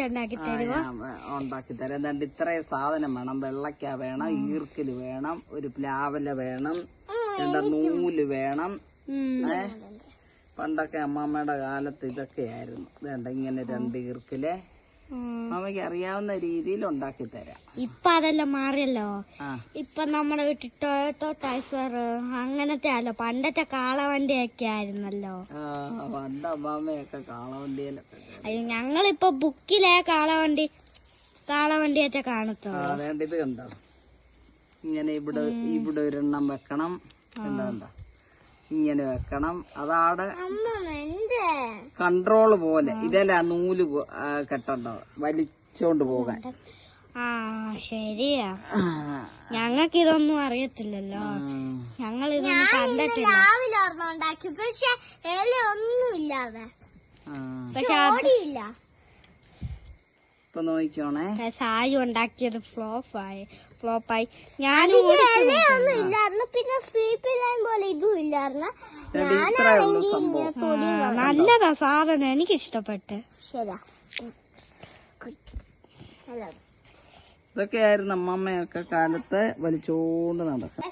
കൂടി ഉണ്ടാക്കി തരുമോ? ഉണ്ടാക്കി തരാം. എന്താണ്ട് ഇത്രയും സാധനം വേണം. വെള്ളക്ക വേണം, ഈർക്കല് വേണം, ഒരു പ്ലാവല വേണം, നൂല് വേണം. പണ്ടൊക്കെ അമ്മമ്മയുടെ കാലത്ത് ഇതൊക്കെയായിരുന്നു. വേണ്ട ഇങ്ങനെ 2 ഈർക്കല് അമ്മയ്ക്ക് അറിയാവുന്ന രീതിയിൽ ഉണ്ടാക്കി തരാം. ഇപ്പൊ അതെല്ലാം മാറിയല്ലോ. ഇപ്പൊ നമ്മുടെ വീട്ടിൽ ടൊയോട്ടോ ടൈസർ അങ്ങനത്തെ അല്ലോ. പണ്ടത്തെ കാളവണ്ടിയൊക്കെ ആയിരുന്നല്ലോ. പണ്ട് അമ്മാമ്മയൊക്കെ കാളവണ്ടിയിലൊക്കെ. അയ്യോ, ഞങ്ങളിപ്പൊ ബുക്കിലെ കാളവണ്ടിയൊക്കെ കാണത്തുള്ളൂ. വേണ്ട ഇത് കണ്ടോ, ഇങ്ങനെ ഇവിടെ ഒരെണ്ണം വെക്കണം. എന്താ ഇങ്ങനെ വെക്കണം. അതാണ് കൺട്രോള് പോലെ. ഇതല്ല നൂല് കെട്ടണ്ടോ വലിച്ചോണ്ട് പോകാൻ. ശരിയാ. ഞങ്ങൾക്ക് ഇതൊന്നും അറിയത്തില്ലല്ലോ. ഞങ്ങൾ ഇതൊന്നും കണ്ടിട്ടില്ല. രാവിലെ ഉണ്ടാക്കി, പക്ഷെ ഒന്നും ഇല്ലാതെ. പക്ഷെ ഇപ്പൊ നോക്കിക്കോണേ, സായി ഉണ്ടാക്കിയത് ഫ്ലോപ്പായി. ഞാനും പിന്നെ പോലെ ഇതും ഇല്ലായിരുന്നു. നല്ലതാ സാധനം, എനിക്ക് ഇഷ്ടപ്പെട്ട്. ഇതൊക്കെയായിരുന്നു അമ്മമ്മയൊക്കെ കാലത്ത് വലിച്ചോണ്ട് നടക്കും.